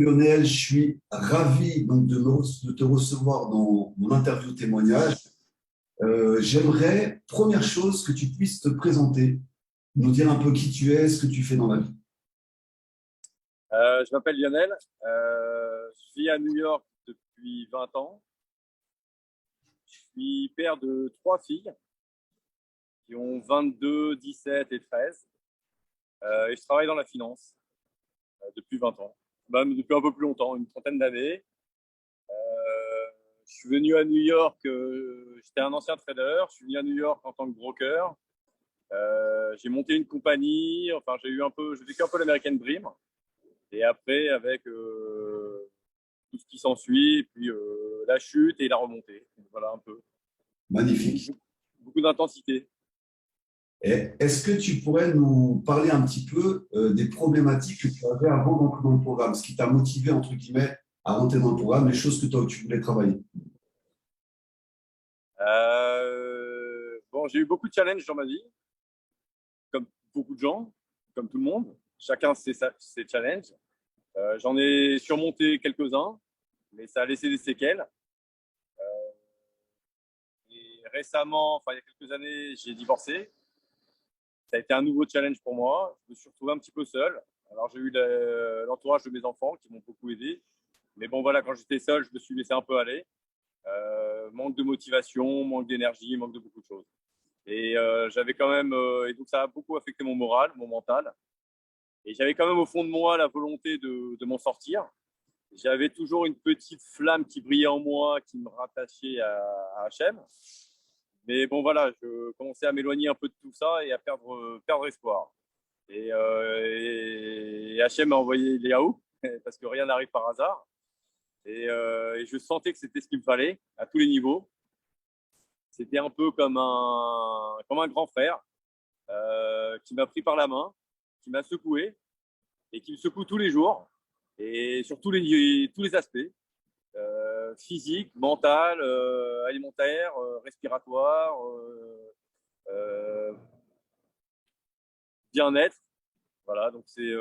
Lionel, je suis ravi donc, de te recevoir dans mon interview témoignage. J'aimerais, première chose, que tu puisses te présenter, nous dire un peu qui tu es, ce que tu fais dans la vie. Je m'appelle Lionel, je vis à New York depuis 20 ans. Je suis père de 3 filles qui ont 22, 17 et 13. Et je travaille dans la finance depuis 20 ans, même depuis un peu plus longtemps, une trentaine d'années. Je suis venu à New York, j'étais un ancien trader, je suis venu à New York en tant que broker. J'ai monté une compagnie, enfin j'ai vécu un peu l'American Dream. Et après, avec tout ce qui s'ensuit, et puis la chute et la remontée. Voilà un peu. Magnifique. Beaucoup d'intensité. Et est-ce que tu pourrais nous parler un petit peu des problématiques que tu avais avant d'entrer dans le programme, ce qui t'a motivé, entre guillemets, à rentrer dans le programme, les choses que toi, tu voulais travailler? Bon, j'ai eu beaucoup de challenges dans ma vie, comme beaucoup de gens, comme tout le monde. Chacun ses challenges. J'en ai surmonté quelques-uns, mais ça a laissé des séquelles. Et récemment, enfin il y a quelques années, j'ai divorcé. Ça a été un nouveau challenge pour moi. Je me suis retrouvé un petit peu seul. Alors, j'ai eu l'entourage de mes enfants qui m'ont beaucoup aidé. Mais bon, voilà, quand j'étais seul, je me suis laissé un peu aller. Manque de motivation, manque d'énergie, manque de beaucoup de choses. Et j'avais quand même, et donc ça a beaucoup affecté mon moral, mon mental. Et j'avais quand même au fond de moi la volonté de m'en sortir. J'avais toujours une petite flamme qui brillait en moi, qui me rattachait à Hachem. Mais bon, voilà, je commençais à m'éloigner un peu de tout ça et à perdre espoir. Et Hachem m'a envoyé Léaou, parce que rien n'arrive par hasard. Et je sentais que c'était ce qu'il me fallait, à tous les niveaux. C'était un peu comme un grand frère qui m'a pris par la main, qui m'a secoué et qui me secoue tous les jours et sur tous les aspects. Physique, mental, alimentaire, respiratoire, bien-être. Voilà, donc c'est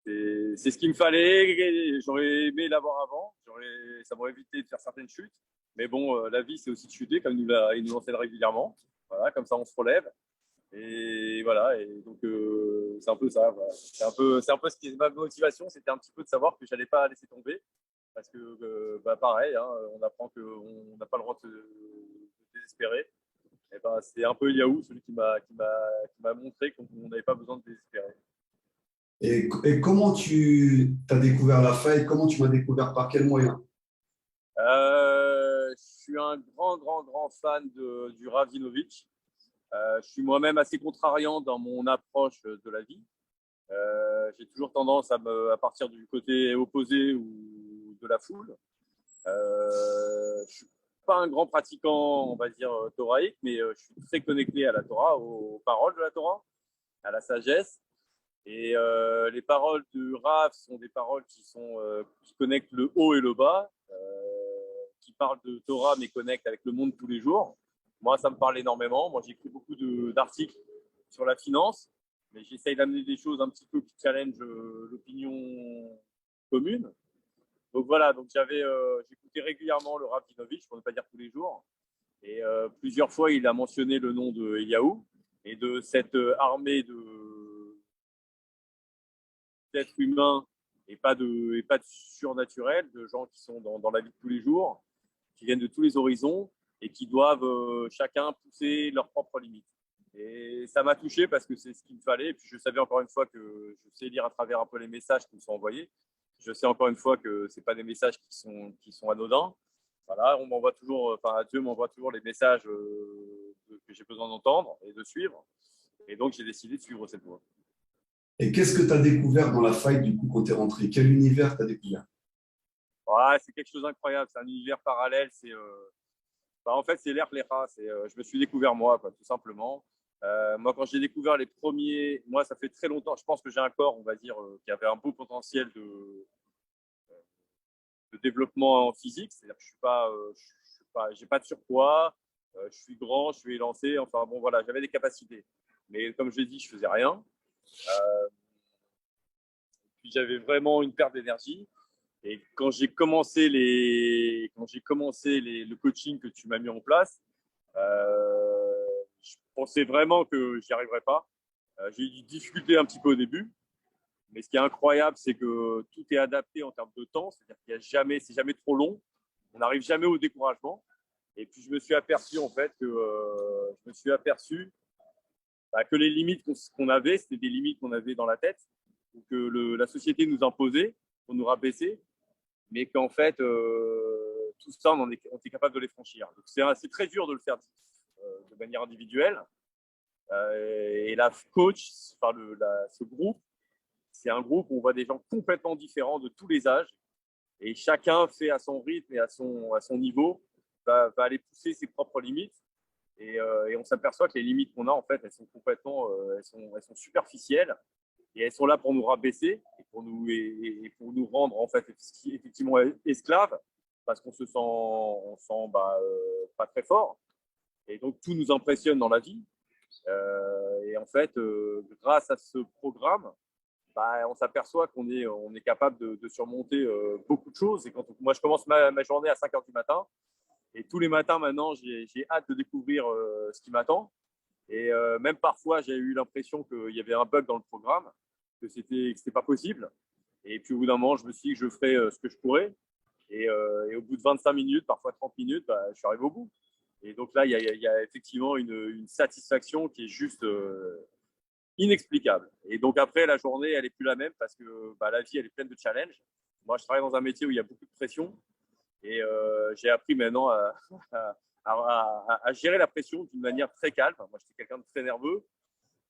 ce qu'il me fallait. J'aurais aimé l'avoir avant. Ça m'aurait évité de faire certaines chutes. Mais bon, la vie, c'est aussi de chuter, comme il nous enseigne régulièrement. Voilà, comme ça, on se relève. Et voilà, et donc c'est un peu ça. Voilà. C'est un peu ce qui est ma motivation, c'était un petit peu de savoir que j'allais pas laisser tomber. Parce que, bah, pareil, hein, on apprend qu'on n'a pas le droit de désespérer. Et ben, c'est un peu Yahoo, celui qui m'a montré qu'on n'avait pas besoin de désespérer. Et comment tu as découvert la faille? Comment tu m'as découvert? Par quel moyen? Je suis un grand fan du Ravinovic. Je suis moi-même assez contrariant dans mon approche de la vie. J'ai toujours tendance à partir du côté opposé ou de la foule. Je suis pas un grand pratiquant, on va dire, thoraïque, mais je suis très connecté à la Torah, aux paroles de la Torah, à la sagesse. Et les paroles de Rav sont des paroles qui connectent le haut et le bas, qui parlent de Torah mais connectent avec le monde de tous les jours. Moi, ça me parle énormément. Moi, j'écris beaucoup d'articles sur la finance, mais j'essaye d'amener des choses un petit peu qui challengent l'opinion commune. Donc voilà, donc j'écoutais régulièrement le Rav Dinovich, pour ne pas dire tous les jours. Et plusieurs fois, il a mentionné le nom de Eliaou et de cette armée d'êtres humains et pas de surnaturel, de gens qui sont dans la vie de tous les jours, qui viennent de tous les horizons et qui doivent chacun pousser leurs propres limites. Et ça m'a touché parce que c'est ce qu'il me fallait. Et puis je savais encore une fois que je sais lire à travers un peu les messages qui me sont envoyés. Je sais encore une fois que c'est pas des messages qui sont anodins. Voilà, on m'envoie toujours, enfin Dieu m'envoie toujours les messages que j'ai besoin d'entendre et de suivre. Et donc j'ai décidé de suivre cette voie. Et qu'est-ce que tu as découvert dans la faille, du coup, quand tu es rentré? Quel univers tu as découvert? Ouais, c'est quelque chose d'incroyable. C'est un univers parallèle. En fait, c'est l'air Lecha. Je me suis découvert moi, quoi, tout simplement. Moi, quand j'ai découvert les premiers, moi, ça fait très longtemps. Je pense que j'ai un corps, on va dire, qui avait un beau potentiel de développement physique. C'est-à-dire que j'ai pas de surpoids. Je suis grand, je suis élancé. Enfin bon, voilà, j'avais des capacités. Mais comme je l'ai dit, je faisais rien. Puis puis j'avais vraiment une perte d'énergie. Et quand j'ai commencé le coaching que tu m'as mis en place, je pensais vraiment que j'y arriverais pas. J'ai eu des difficultés un petit peu au début, mais ce qui est incroyable, c'est que tout est adapté en termes de temps, c'est-à-dire qu'il y a jamais, c'est jamais trop long, on n'arrive jamais au découragement. Et puis je me suis aperçu en fait que les limites qu'on avait, c'était des limites qu'on avait dans la tête, ou que la société nous imposait pour nous rabaisser, mais qu'en fait, tout ça, on est capable de les franchir. Donc c'est très dur de le faire de manière individuelle. Et la coach, enfin ce groupe, c'est un groupe où on voit des gens complètement différents de tous les âges, et chacun fait à son rythme et à son niveau, va aller pousser ses propres limites. Et on s'aperçoit que les limites qu'on a, en fait, elles sont complètement, elles sont superficielles, et elles sont là pour nous rabaisser et pour nous rendre en fait effectivement esclaves, parce qu'on se sent pas très fort. Et donc tout nous impressionne dans la vie. Et en fait, grâce à ce programme, on s'aperçoit on est capable de surmonter beaucoup de choses. Et moi, je commence ma journée à 5 heures du matin. Et tous les matins, maintenant, j'ai hâte de découvrir ce qui m'attend. Et même parfois, j'ai eu l'impression qu'il y avait un bug dans le programme, que c'était pas possible. Et puis, au bout d'un moment, je me suis dit que je ferais ce que je pourrais. Et au bout de 25 minutes, parfois 30 minutes, je suis arrivé au bout. Et donc là, il y a effectivement une satisfaction qui est juste inexplicable. Et donc après, la journée, elle n'est plus la même parce que la vie, elle est pleine de challenges. Moi, je travaille dans un métier où il y a beaucoup de pression. Et j'ai appris maintenant à gérer la pression d'une manière très calme. Moi, j'étais quelqu'un de très nerveux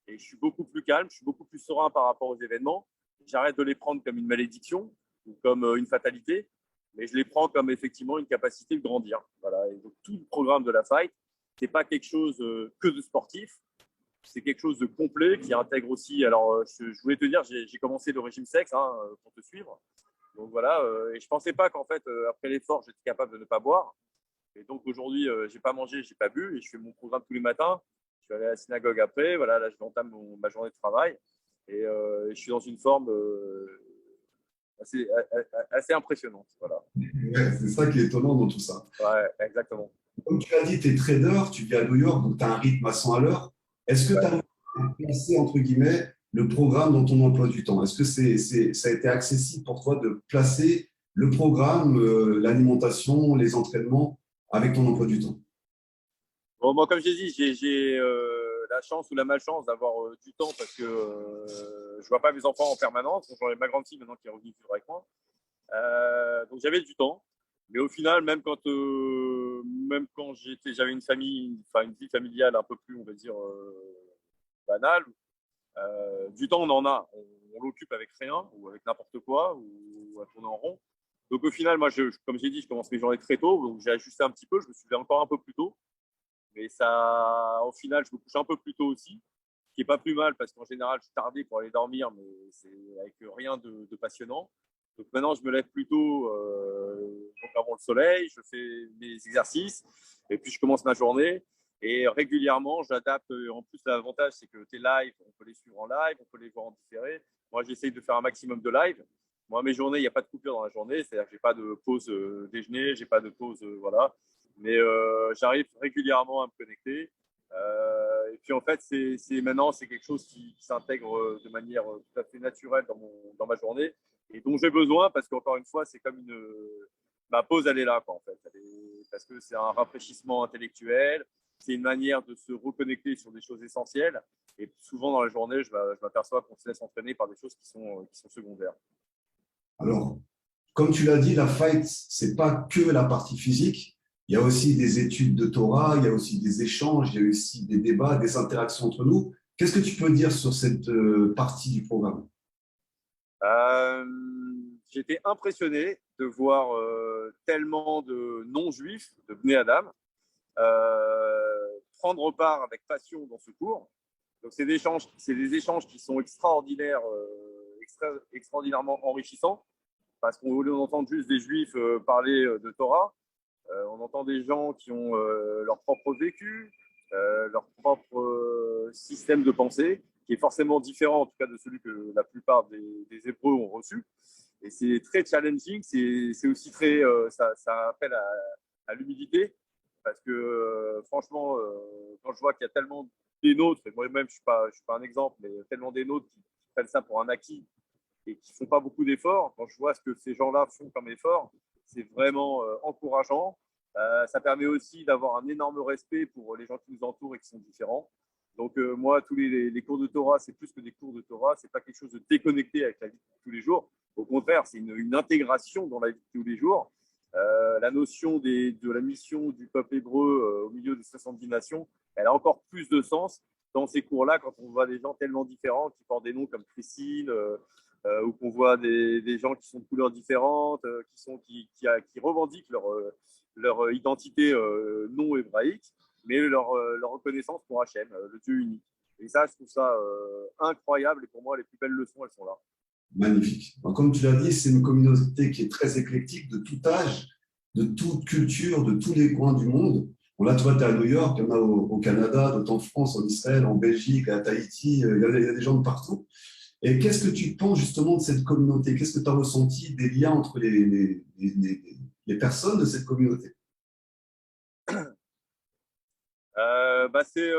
et je suis beaucoup plus calme, je suis beaucoup plus serein par rapport aux événements. J'arrête de les prendre comme une malédiction ou comme une fatalité, mais je les prends comme effectivement une capacité de grandir. Voilà. Et donc, tout le programme de la Fight, ce n'est pas quelque chose que de sportif, c'est quelque chose de complet qui intègre aussi. Alors, je voulais te dire, j'ai commencé le régime sexe pour te suivre. Donc voilà, et je ne pensais pas qu'en fait, après l'effort, j'étais capable de ne pas boire. Et donc aujourd'hui, je n'ai pas mangé, je n'ai pas bu, et je fais mon programme tous les matins. Je suis allé à la synagogue après, voilà, là je entame ma journée de travail, et je suis dans une forme assez impressionnante. Voilà. Ouais, c'est ça qui est étonnant dans tout ça. Ouais, exactement. Comme tu l'as dit, tu es trader, tu vis à New York, donc tu as un rythme à 100 à l'heure. Est-ce que tu Ouais. as placé, entre guillemets, le programme dans ton emploi du temps? Est-ce que ça a été accessible pour toi de placer le programme, l'alimentation, les entraînements avec ton emploi du temps? Bon, moi, comme j'ai dit, j'ai la chance ou la malchance d'avoir du temps parce que je ne vois pas mes enfants en permanence. Donc, j'ai ma grande fille maintenant qui est revenue vivre avec moi. Donc j'avais du temps, mais au final, même quand j'avais une famille, enfin une vie familiale un peu plus, on va dire banale, du temps on en a, on l'occupe avec rien ou avec n'importe quoi ou à tourner en rond. Donc au final, moi, comme j'ai dit, je commence mes journées très tôt, donc j'ai ajusté un petit peu, je me suis levé encore un peu plus tôt, mais ça, au final, je me couche un peu plus tôt aussi, ce qui est pas plus mal parce qu'en général, je tardais pour aller dormir, mais c'est avec rien de passionnant. Donc maintenant, je me lève plutôt donc avant le soleil, je fais mes exercices et puis je commence ma journée. Et régulièrement, j'adapte. En plus, l'avantage, c'est que tes lives, on peut les suivre en live, on peut les voir en différé. Moi, j'essaye de faire un maximum de live. Moi, mes journées, il n'y a pas de coupure dans la journée, c'est-à-dire que je n'ai pas de pause déjeuner, je n'ai pas de pause, voilà. Mais j'arrive régulièrement à me connecter. Et puis en fait, maintenant, c'est quelque chose qui s'intègre de manière tout à fait naturelle dans ma journée et dont j'ai besoin parce qu'encore une fois, c'est comme ma pause, elle est là, quoi, en fait. Parce que c'est un rafraîchissement intellectuel, c'est une manière de se reconnecter sur des choses essentielles. Et souvent dans la journée, je m'aperçois qu'on se laisse entraîner par des choses qui sont secondaires. Alors, comme tu l'as dit, la fight, c'est pas que la partie physique. Il y a aussi des études de Torah, il y a aussi des échanges, il y a aussi des débats, des interactions entre nous. Qu'est-ce que tu peux dire sur cette partie du programme? Euh, J'étais impressionné de voir tellement de non-juifs, de Bnei Adam, prendre part avec passion dans ce cours. Donc, c'est des échanges qui sont extraordinaires, extraordinairement enrichissants, parce qu'au lieu d'entendre juste des juifs parler de Torah, on entend des gens qui ont leur propre vécu, leur propre système de pensée, qui est forcément différent, en tout cas de celui que la plupart des Hébreux ont reçu. Et c'est très challenging, c'est aussi très, ça appelle à l'humilité, parce que franchement, quand je vois qu'il y a tellement des nôtres, et moi-même je suis pas un exemple, mais tellement des nôtres qui prennent ça pour un acquis et qui ne font pas beaucoup d'efforts, quand je vois ce que ces gens-là font comme effort, c'est vraiment encourageant. Ça permet aussi d'avoir un énorme respect pour les gens qui nous entourent et qui sont différents. Donc moi, tous les cours de Torah, c'est plus que des cours de Torah, c'est pas quelque chose de déconnecté avec la vie de tous les jours. Au contraire, c'est une intégration dans la vie de tous les jours. La notion de la mission du peuple hébreu au milieu des 70 nations, elle a encore plus de sens dans ces cours-là quand on voit des gens tellement différents qui portent des noms comme Christine, ou qu'on voit des gens qui sont de couleurs différentes, qui revendiquent leur identité non hébraïque, mais leur reconnaissance pour Hachem, le Dieu unique. Et ça, je trouve ça incroyable. Et pour moi, les plus belles leçons, elles sont là. Magnifique. Donc, comme tu l'as dit, c'est une communauté qui est très éclectique, de tout âge, de toute culture, de tous les coins du monde. Bon, là, toi, tu es à New York, il y en a au Canada, d'autres en France, en Israël, en Belgique, à Tahiti, il y a des gens de partout. Et qu'est-ce que tu penses justement de cette communauté? Qu'est-ce que tu as ressenti des liens entre les personnes de cette communauté? C'est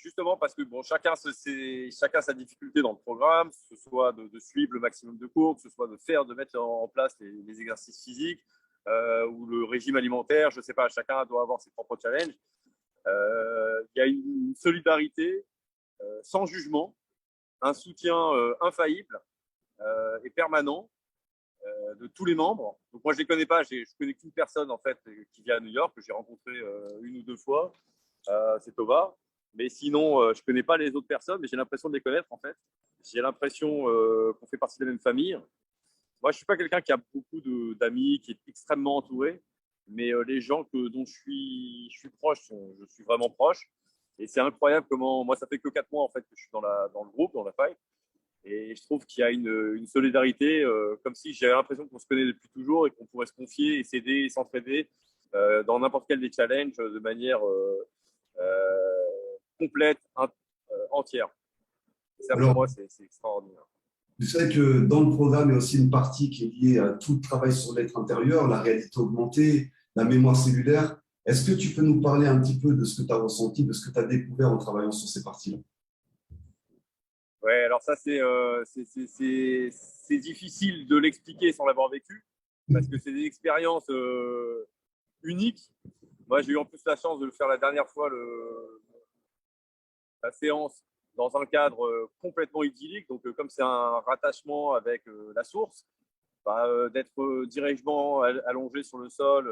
justement parce que bon, chacun sa difficulté dans le programme, que ce soit de suivre le maximum de cours, que ce soit de mettre en place les exercices physiques ou le régime alimentaire. Je ne sais pas, chacun doit avoir ses propres challenges. Il y a une solidarité sans jugement, un soutien infaillible et permanent de tous les membres. Donc moi, je les connais pas. Je connais qu'une personne en fait qui vient à New York que j'ai rencontré une ou deux fois. C'est Tova. Mais sinon, je connais pas les autres personnes, mais j'ai l'impression de les connaître en fait. J'ai l'impression qu'on fait partie de la même famille. Moi, je suis pas quelqu'un qui a beaucoup d'amis, qui est extrêmement entouré, mais les gens dont je suis proche, je suis vraiment proche. Et c'est incroyable comment, moi, ça fait que 4 mois en fait que je suis dans le groupe, dans la faille. Et je trouve qu'il y a une solidarité, comme si j'avais l'impression qu'on se connaît depuis toujours et qu'on pourrait se confier et s'aider et s'entraider dans n'importe quel des challenges de manière complète, entière. Et ça, pour Alors, moi, c'est extraordinaire. vous savez que dans le programme, il y a aussi une partie qui est liée à tout le travail sur l'être intérieur, la réalité augmentée, la mémoire cellulaire. Est-ce que tu peux nous parler un petit peu de ce que tu as ressenti, de ce que tu as découvert en travaillant sur ces parties-là? Ouais, alors ça, c'est difficile de l'expliquer sans l'avoir vécu, parce que c'est des expériences uniques. Moi, j'ai eu en plus la chance de le faire la dernière fois, la séance, dans un cadre complètement idyllique. Donc, comme c'est un rattachement avec la source, d'être directement allongé sur le sol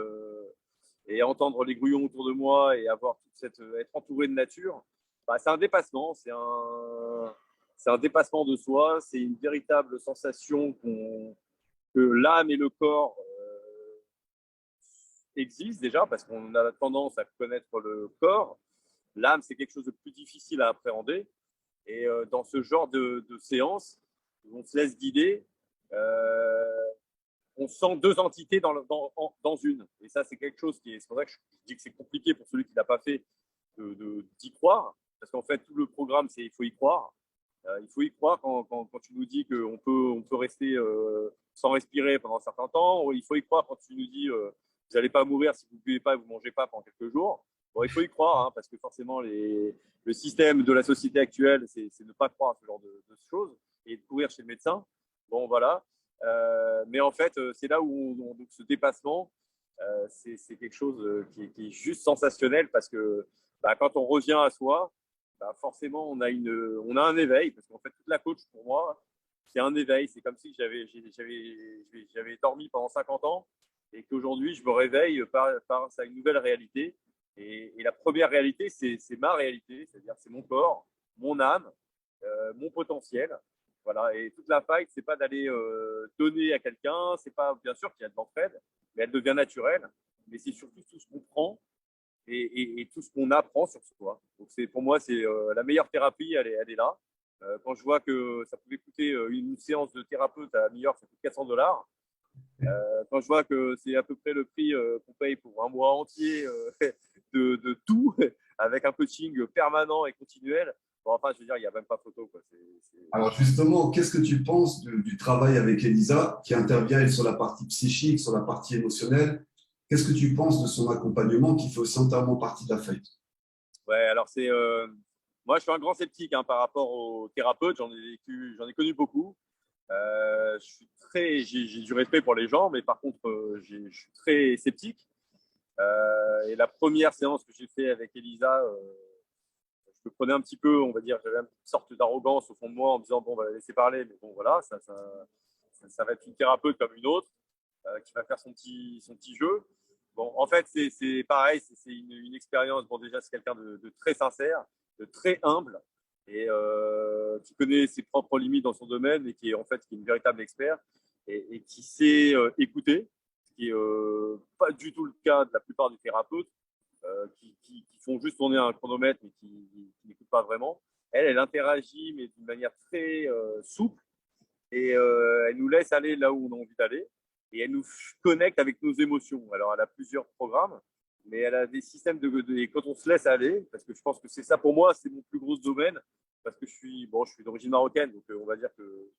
et entendre les grouillons autour de moi et avoir être entouré de nature, c'est un dépassement, c'est un dépassement de soi, c'est une véritable sensation que l'âme et le corps existent déjà, parce qu'on a tendance à connaître le corps. L'âme, c'est quelque chose de plus difficile à appréhender. Et dans ce genre de séance, où on se laisse guider, on sent deux entités dans une. Et ça, c'est quelque chose c'est pour ça que je dis que c'est compliqué pour celui qui ne l'a pas fait d'y croire. Parce qu'en fait, tout le programme, c'est il faut y croire. Il faut y croire quand tu nous dis qu'on on peut rester sans respirer pendant un certain temps. Il faut y croire quand tu nous dis vous n'allez pas mourir si vous ne buvez pas et vous ne mangez pas pendant quelques jours. Bon, il faut y croire, hein, parce que forcément, le système de la société actuelle, c'est ne pas croire à ce genre de choses et de courir chez le médecin. Bon, voilà. Mais en fait, c'est là où donc ce dépassement, c'est quelque chose qui est juste sensationnel, parce que quand on revient à soi, forcément, on a un éveil, parce qu'en fait, toute la coach, pour moi, c'est un éveil. C'est comme si j'avais dormi pendant 50 ans et qu'aujourd'hui, je me réveille par à une nouvelle réalité. Et la première réalité, c'est ma réalité, c'est-à-dire c'est mon corps, mon âme, mon potentiel. Voilà. Et toute la fight, c'est pas d'aller donner à quelqu'un, c'est pas, bien sûr qu'il y a de l'entraide, mais elle devient naturelle. Mais c'est surtout tout ce qu'on prend et tout ce qu'on apprend sur soi. Donc pour moi, c'est la meilleure thérapie, elle est là. Quand je vois que ça pouvait coûter une séance de thérapeute à New York, ça coûte $400. Quand je vois que c'est à peu près le prix qu'on paye pour un mois entier de tout, avec un coaching permanent et continuel, Bon, enfin, je veux dire, il n'y a même pas photo, quoi. Alors justement, qu'est-ce que tu penses du travail avec Elisa, qui intervient elle, sur la partie psychique, sur la partie émotionnelle? Qu'est-ce que tu penses de son accompagnement qui fait aussi entièrement partie de la fête? Ouais, alors moi, je suis un grand sceptique hein, par rapport aux thérapeutes. J'en ai connu beaucoup. J'ai du respect pour les gens, mais par contre, je suis très sceptique. Et la première séance que j'ai fait avec Elisa, je me prenais un petit peu, on va dire, j'avais une sorte d'arrogance au fond de moi en me disant, bon, on va la laisser parler, mais bon, voilà, ça va être une thérapeute comme une autre qui va faire son petit jeu. Bon, en fait, c'est pareil, c'est une expérience. Bon, déjà, c'est quelqu'un de très sincère, de très humble et qui connaît ses propres limites dans son domaine et qui est en fait qui est une véritable expert et qui sait écouter, ce qui est pas du tout le cas de la plupart des thérapeutes qui font juste tourner un chronomètre mais qui n'écoutent pas vraiment. Elle interagit mais d'une manière très souple et elle nous laisse aller là où on a envie d'aller et elle nous connecte avec nos émotions. Alors, elle a plusieurs programmes, mais elle a des systèmes et quand on se laisse aller, parce que je pense que c'est ça pour moi, c'est mon plus gros domaine, parce que je suis d'origine marocaine, donc on va dire que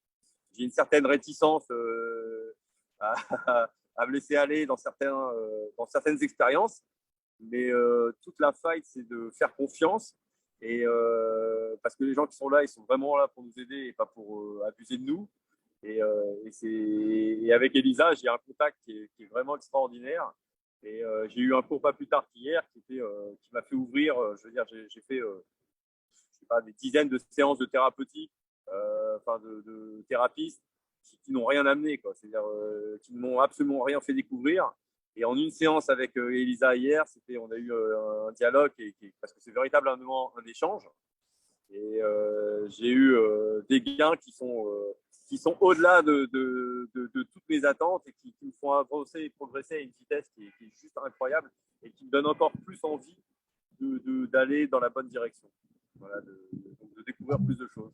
j'ai une certaine réticence à, à me laisser aller dans certaines expériences, mais toute la fight, c'est de faire confiance et parce que les gens qui sont là, ils sont vraiment là pour nous aider et pas pour abuser de nous. Et avec Elisa, j'ai un contact qui est vraiment extraordinaire. Et j'ai eu un cours pas plus tard qu'hier qui m'a fait ouvrir. Je veux dire, j'ai fait je sais pas, des dizaines de séances de thérapeutique, enfin de thérapistes qui n'ont rien amené, quoi. C'est-à-dire qui ne m'ont absolument rien fait découvrir. Et en une séance avec Elisa hier, on a eu un dialogue parce que c'est véritablement un échange. Et j'ai eu des gains qui sont au-delà de toutes mes attentes et qui me font avancer et progresser à une vitesse qui est juste incroyable et qui me donne encore plus envie d'aller dans la bonne direction. Voilà, de découvrir plus de choses.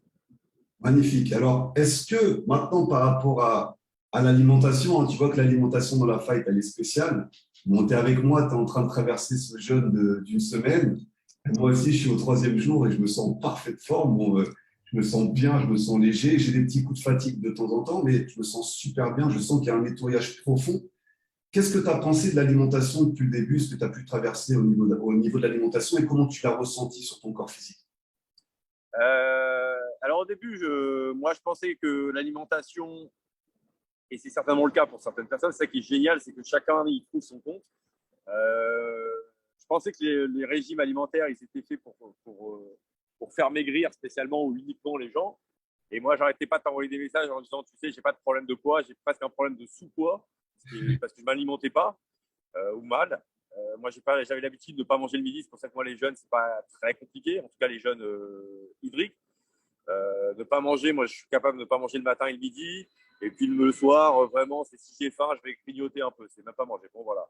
Magnifique. Alors, est-ce que maintenant, par rapport à l'alimentation, hein, tu vois que l'alimentation dans la fight, elle est spéciale. Bon, tu es avec moi, tu es en train de traverser ce jeûne d'une semaine. Et moi aussi, je suis au troisième jour et je me sens en parfaite forme. Bon, je me sens bien, je me sens léger. J'ai des petits coups de fatigue de temps en temps, mais je me sens super bien. Je sens qu'il y a un nettoyage profond. Qu'est-ce que tu as pensé de l'alimentation depuis le début, ce que tu as pu traverser au niveau de l'alimentation et comment tu l'as ressenti sur ton corps physique? Alors au début, moi je pensais que l'alimentation, et c'est certainement le cas pour certaines personnes, c'est ça qui est génial, c'est que chacun y trouve son compte. Je pensais que les régimes alimentaires, ils étaient faits pour faire maigrir spécialement ou uniquement les gens. Et moi, j'arrêtais pas de t'envoyer des messages en disant, tu sais, j'ai pas de problème de poids, j'ai presque un problème de sous-poids, parce que je m'alimentais pas ou mal. Moi, j'avais l'habitude de ne pas manger le midi, c'est pour ça que moi, les jeunes, c'est pas très compliqué, en tout cas les jeunes hydriques. Ne pas manger, moi, je suis capable de ne pas manger le matin et le midi. Et puis le soir, vraiment, c'est si j'ai faim, je vais grignoter un peu. C'est même pas manger. Bon, voilà.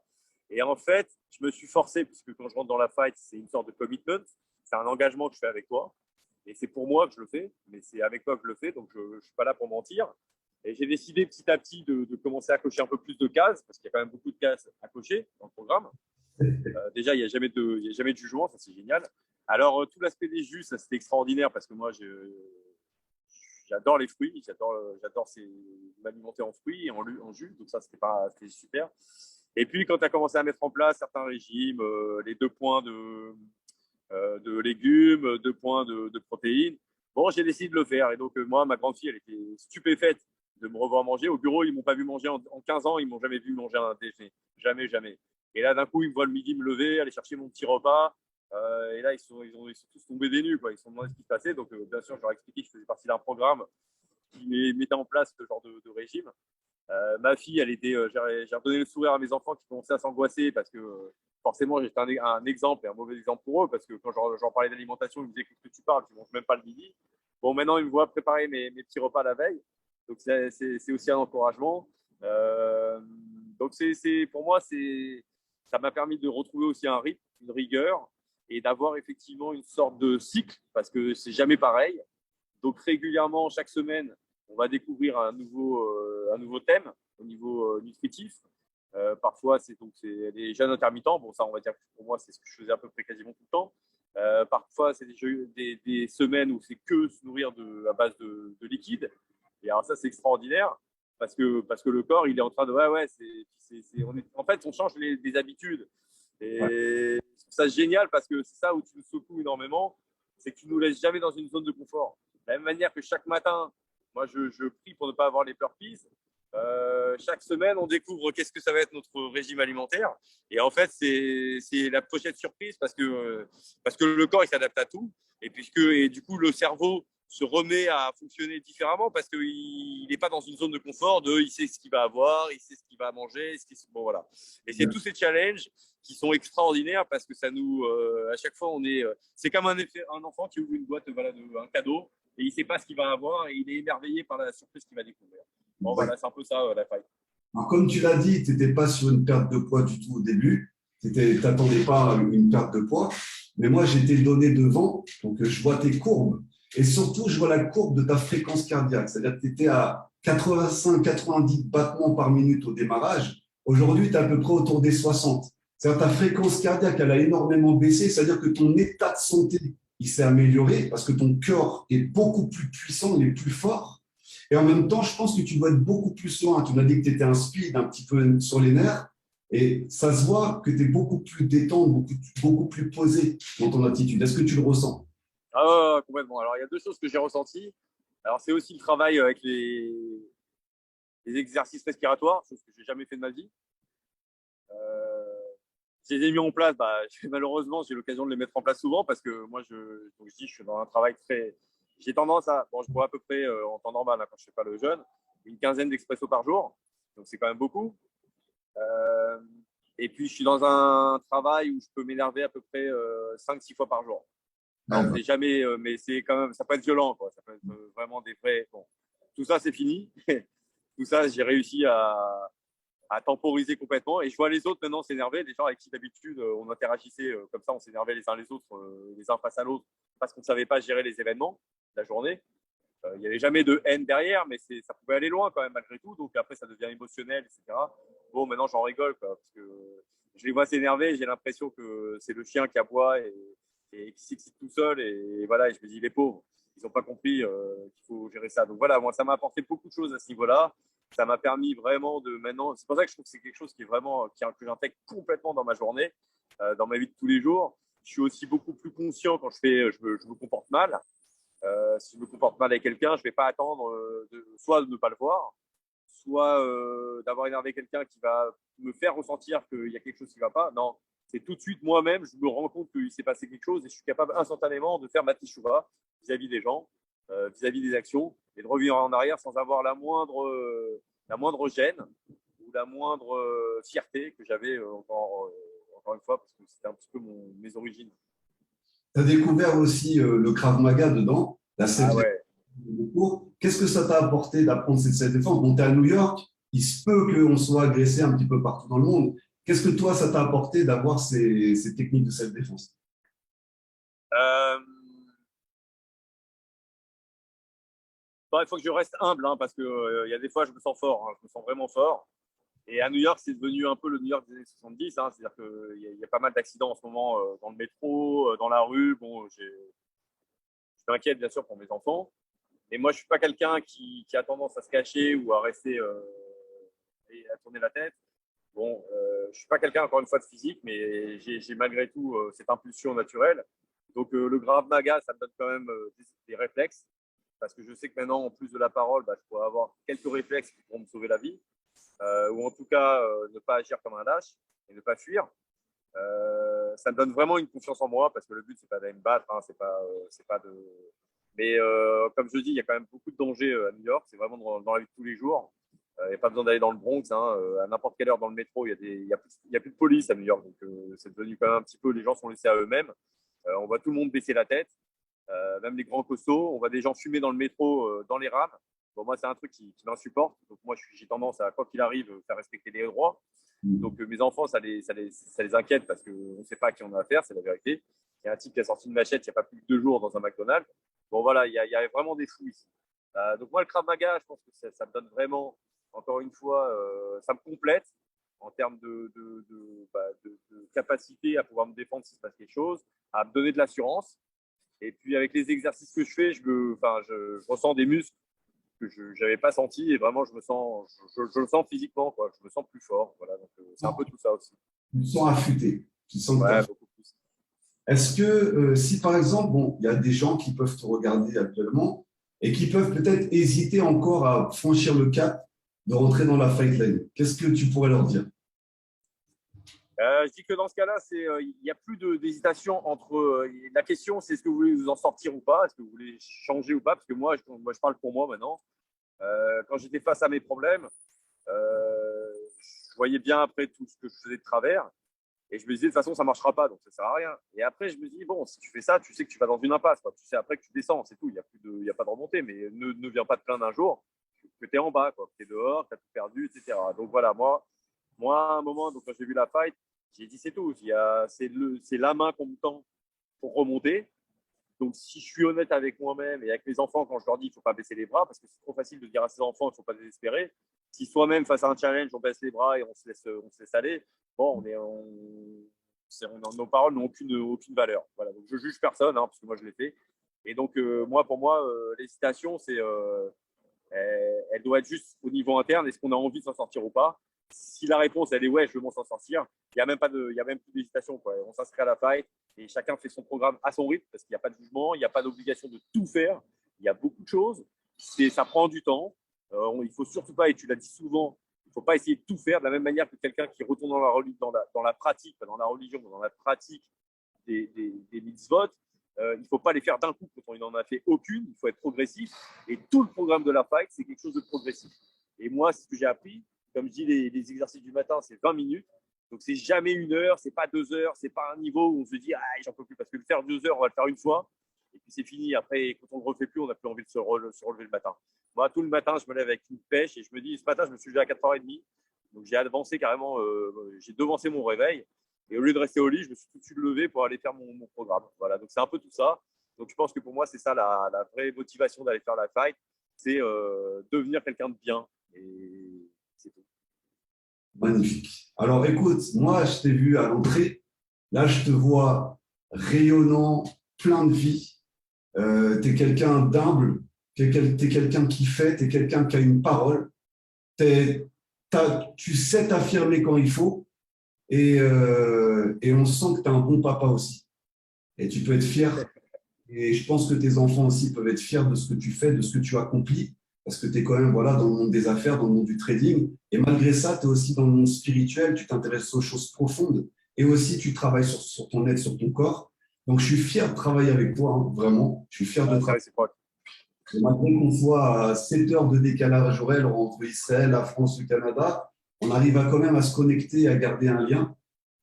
Et en fait, je me suis forcé, puisque quand je rentre dans la fight, c'est une sorte de commitment. C'est un engagement que je fais avec toi. Et c'est pour moi que je le fais, mais c'est avec toi que je le fais. Donc, je ne suis pas là pour mentir. Et j'ai décidé petit à petit de commencer à cocher un peu plus de cases, parce qu'il y a quand même beaucoup de cases à cocher dans le programme. Déjà, il n'y a jamais de jugement, ça c'est génial. Alors, tout l'aspect des jus, ça c'était extraordinaire parce que moi, j'adore les fruits, j'adore m'alimenter en fruits et en jus, donc ça c'était super. Et puis, quand tu as commencé à mettre en place certains régimes, les 2 points de légumes, 2 points de protéines, bon, j'ai décidé de le faire. Et donc, moi, ma grande fille, elle était stupéfaite de me revoir manger. Au bureau, ils ne m'ont pas vu manger en 15 ans, ils ne m'ont jamais vu manger un déjeuner. Jamais, jamais. Et là, d'un coup, ils me voient le midi me lever, aller chercher mon petit repas. Et là, ils sont tous tombés des nues, quoi. Ils se sont demandé ce qui se passait. Donc, bien sûr, je leur ai expliqué que je faisais partie d'un programme qui mettait en place ce genre de régime. Ma fille, j'ai redonné le sourire à mes enfants qui commençaient à s'angoisser parce que forcément, j'étais un exemple et un mauvais exemple pour eux parce que quand j'en parlais d'alimentation, ils me disaient que tu parles, tu ne manges même pas le midi. Bon, maintenant, ils me voient préparer mes petits repas la veille. Donc, c'est aussi un encouragement. Donc, pour moi, ça m'a permis de retrouver aussi un rythme, une rigueur et d'avoir effectivement une sorte de cycle parce que c'est jamais pareil. Donc, régulièrement, chaque semaine, on va découvrir un nouveau thème au niveau nutritif. Parfois, c'est les jeûnes intermittents. Bon, ça, on va dire que pour moi, c'est ce que je faisais à peu près quasiment tout le temps. Parfois, c'est des semaines où c'est que se nourrir à base de liquide. Et alors ça, c'est extraordinaire parce que le corps, il est en train de… Ouais, en fait, on change des habitudes. Ouais. Et je trouve ça génial parce que c'est ça où tu nous secoues énormément, c'est que tu nous laisses jamais dans une zone de confort. De la même manière que chaque matin, moi, je prie pour ne pas avoir les burpees. Chaque semaine, on découvre qu'est-ce que ça va être notre régime alimentaire. Et en fait, c'est la prochaine surprise parce que le corps, il s'adapte à tout. Et du coup, le cerveau se remet à fonctionner différemment parce qu'il n'est pas dans une zone de confort il sait ce qu'il va avoir, il sait ce qu'il va manger. Bon, voilà. Et c'est tous ces challenges qui sont extraordinaires parce que ça nous, à chaque fois, c'est comme un enfant qui ouvre une boîte, voilà, un cadeau et il ne sait pas ce qu'il va avoir et il est émerveillé par la surprise qu'il va découvrir. Bon, Ouais. voilà, c'est un peu ça, la faille. Alors, comme tu l'as dit, tu n'étais pas sur une perte de poids du tout au début. Tu n'attendais pas une perte de poids. Mais moi, j'étais donné devant. Donc, je vois tes courbes. Et surtout, je vois la courbe de ta fréquence cardiaque. C'est-à-dire que tu étais à 85-90 battements par minute au démarrage. Aujourd'hui, tu es à peu près autour des 60. C'est-à-dire que ta fréquence cardiaque, elle a énormément baissé. C'est-à-dire que ton état de santé, il s'est amélioré parce que ton cœur est beaucoup plus puissant, il est plus fort. Et en même temps, je pense que tu dois être beaucoup plus loin. Tu m'as dit que tu étais un speed un petit peu sur les nerfs. Et ça se voit que tu es beaucoup plus détendu, beaucoup plus posé dans ton attitude. Est-ce que tu le ressens? Ah, complètement. Alors, il y a deux choses que j'ai ressenties. Alors, c'est aussi le travail avec les exercices respiratoires, chose que j'ai jamais fait de ma vie. Je les ai mis en place. Malheureusement, j'ai l'occasion de les mettre en place souvent parce que moi, je suis dans un travail très. J'ai tendance à. Bon, je bois à peu près en temps normal, hein, quand je ne fais pas le jeûne, une quinzaine d'expresso par jour. Donc, c'est quand même beaucoup. Euh, et puis, je suis dans un travail où je peux m'énerver à peu près 5-6 fois par jour. Ah, Alors, bah, c'est jamais, mais c'est quand même, ça peut être violent, quoi. Ça peut être vraiment des vrais. Bon, tout ça, c'est fini. Tout ça, j'ai réussi à temporiser complètement. Et je vois les autres maintenant s'énerver, des gens avec qui d'habitude on interagissait comme ça, on s'énervait les uns les autres, les uns face à l'autre, parce qu'on ne savait pas gérer les événements de la journée. Il n'y avait jamais de haine derrière, mais ça pouvait aller loin quand même malgré tout. Donc après, ça devient émotionnel, etc. Bon, maintenant, j'en rigole, quoi, parce que je les vois s'énerver, j'ai l'impression que c'est le chien qui aboie et qui s'excite tout seul. Et voilà, et je me dis, les pauvres, ils n'ont pas compris qu'il faut gérer ça. Donc voilà, moi, ça m'a apporté beaucoup de choses à ce niveau-là. Ça m'a permis vraiment de maintenant. C'est pour ça que je trouve que c'est quelque chose qui est vraiment que j'intègre complètement dans ma journée, dans ma vie de tous les jours. Je suis aussi beaucoup plus conscient quand je me comporte mal. Si je me comporte mal avec quelqu'un, je ne vais pas attendre soit de ne pas le voir, soit d'avoir énervé quelqu'un qui va me faire ressentir qu'il y a quelque chose qui ne va pas. Non, c'est tout de suite moi-même, je me rends compte qu'il s'est passé quelque chose et je suis capable instantanément de faire ma teshuva vis-à-vis des gens, vis-à-vis des actions et de revenir en arrière sans avoir la moindre gêne ou la moindre fierté que j'avais encore une fois parce que c'était un petit peu mes origines. tu as découvert aussi le Krav Maga dedans, la Ah self-défense. ouais. Qu'est-ce que ça t'a apporté d'apprendre cette self-défense? Bon, tu es à New York, il se peut qu'on soit agressé un petit peu partout dans le monde. Qu'est-ce que toi, ça t'a apporté d'avoir ces techniques de self-défense? Euh, Bon, il faut que je reste humble hein, parce que il y a des fois je me sens fort, hein, je me sens vraiment fort. Et à New York, c'est devenu un peu le New York des années 70. Hein, c'est-à-dire qu'il y a pas mal d'accidents en ce moment dans le métro, dans la rue. Bon, je m'inquiète bien sûr pour mes enfants. Et moi, je suis pas quelqu'un qui a tendance à se cacher ou à rester et à tourner la tête. Bon, je suis pas quelqu'un encore une fois de physique, mais j'ai malgré tout cette impulsion naturelle. Donc le Krav Maga, ça me donne quand même des réflexes parce que je sais que maintenant, en plus de la parole, je pourrais avoir quelques réflexes qui pourront me sauver la vie, ou en tout cas ne pas agir comme un lâche et ne pas fuir. Ça me donne vraiment une confiance en moi parce que le but c'est pas d'aller me battre, hein, c'est pas de. Mais comme je dis, il y a quand même beaucoup de dangers à New York. C'est vraiment dans la vie de tous les jours. Il n'y a pas besoin d'aller dans le Bronx. Hein, à n'importe quelle heure dans le métro, il y a plus de police à New York. Donc c'est devenu quand même un petit peu, les gens sont laissés à eux-mêmes. On voit tout le monde baisser la tête, même les grands costauds. On voit des gens fumer dans le métro, dans les rames. Bon, moi, c'est un truc qui m'insupporte. Donc moi, j'ai tendance à, quoi qu'il arrive, faire respecter les droits. Donc mes enfants, ça les inquiète parce qu'on ne sait pas à qui on a affaire, c'est la vérité. Il y a un type qui a sorti une machette il n'y a pas plus de 2 jours dans un McDonald's. Bon voilà, il y a vraiment des fous ici. Donc moi, le Krav Maga, je pense que ça me donne vraiment, encore une fois, ça me complète en termes de capacité à pouvoir me défendre s'il se passe quelque chose, à me donner de l'assurance. Et puis, avec les exercices que je fais, je ressens des muscles que je n'avais pas sentis et vraiment, je le sens physiquement, quoi. Je me sens plus fort. Voilà, donc, c'est un peu tout ça aussi. Tu te sens affûté. Tu te sens ouais, beaucoup plus. Est-ce que si par exemple, bon, il y a des gens qui peuvent te regarder actuellement et qui peuvent peut-être hésiter encore à franchir le cap de rentrer dans la fight line, qu'est-ce que tu pourrais leur dire? Je dis que dans ce cas-là, il n'y a plus d'hésitation entre. La question, c'est est-ce que vous voulez vous en sortir ou pas? Est-ce que vous voulez changer ou pas? Parce que moi, je parle pour moi maintenant. Quand j'étais face à mes problèmes, je voyais bien après tout ce que je faisais de travers. Et je me disais, de toute façon, ça ne marchera pas, donc ça ne sert à rien. Et après, je me dis, bon, si tu fais ça, tu sais que tu vas dans une impasse. Quoi. Tu sais après que tu descends, c'est tout. Il n'y a pas de remontée. Mais ne viens pas te plaindre un jour que tu es en bas, que tu es dehors, que tu as tout perdu, etc. Donc voilà, moi, à un moment, donc, quand j'ai vu la fight, j'ai dit, c'est tout. C'est la main qu'on me tend pour remonter. Donc, si je suis honnête avec moi-même et avec mes enfants, quand je leur dis, il ne faut pas baisser les bras, parce que c'est trop facile de dire à ses enfants, il ne faut pas désespérer. Si soi-même, face à un challenge, on baisse les bras et on se laisse aller, bon, nos paroles n'ont aucune valeur. Voilà, donc je juge personne, parce que moi, je l'ai fait. Et donc, pour moi, l'hésitation, elle doit être juste au niveau interne. Est-ce qu'on a envie de s'en sortir ou pas? Si la réponse, elle est ouais, je veux m'en s'en sortir, il n'y a même plus d'hésitation. On s'inscrit à la fight et chacun fait son programme à son rythme parce qu'il n'y a pas de jugement, il n'y a pas d'obligation de tout faire. Il y a beaucoup de choses. Ça prend du temps. Il ne faut surtout pas, et tu l'as dit souvent, il ne faut pas essayer de tout faire de la même manière que quelqu'un qui retourne dans la pratique, dans la religion, dans la pratique des mitzvot. Il ne faut pas les faire d'un coup quand il n'en a fait aucune. Il faut être progressif. Et tout le programme de la fight, c'est quelque chose de progressif. Et moi, c'est ce que j'ai appris. Comme je dis, les exercices du matin, c'est 20 minutes. Donc, c'est jamais 1 heure, c'est pas 2 heures, c'est pas un niveau où on se dit, j'en peux plus. Parce que le faire 2 heures, on va le faire une fois. Et puis, c'est fini. Après, quand on ne le refait plus, on n'a plus envie de se relever le matin. Moi, tout le matin, je me lève avec une pêche et je me dis, ce matin, je me suis levé à 4h30. Donc, j'ai avancé carrément, j'ai devancé mon réveil. Et au lieu de rester au lit, je me suis tout de suite levé pour aller faire mon programme. Voilà, donc c'est un peu tout ça. Donc, je pense que pour moi, c'est ça la vraie motivation d'aller faire la fight. C'est devenir quelqu'un de bien. Et c'est tout. Magnifique. Alors écoute, moi je t'ai vu à l'entrée, là je te vois rayonnant, plein de vie. Tu es quelqu'un d'humble, tu es quelqu'un qui fait, tu es quelqu'un qui a une parole. Tu sais t'affirmer quand il faut et on sent que tu es un bon papa aussi. Et tu peux être fier. Et je pense que tes enfants aussi peuvent être fiers de ce que tu fais, de ce que tu accomplis. Parce que tu es quand même dans le monde des affaires, dans le monde du trading. Et malgré ça, tu es aussi dans le monde spirituel, tu t'intéresses aux choses profondes. Et aussi, tu travailles sur ton être, sur ton corps. Donc, je suis fier de travailler avec toi, vraiment. Je suis fier de travailler. Et malgré qu'on soit à 7 heures de décalage horaire entre Israël, la France et le Canada, on arrive quand même à se connecter et à garder un lien.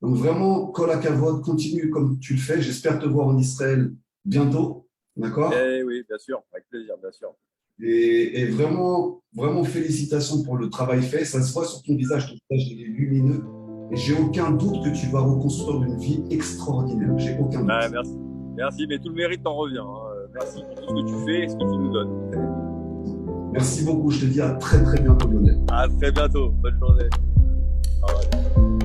Donc, vraiment, Kol HaKavod, continue comme tu le fais. J'espère te voir en Israël bientôt. D'accord? Oui, bien sûr. Avec plaisir, bien sûr. Et vraiment, vraiment félicitations pour le travail fait. Ça se voit sur ton visage il est lumineux. Et j'ai aucun doute que tu vas reconstruire une vie extraordinaire. J'ai aucun doute. Merci, mais tout le mérite t'en revient. Merci pour tout ce que tu fais et ce que tu nous donnes. Merci beaucoup. Je te dis à très très bientôt, Lionel. À très bientôt. Bonne journée. Au revoir.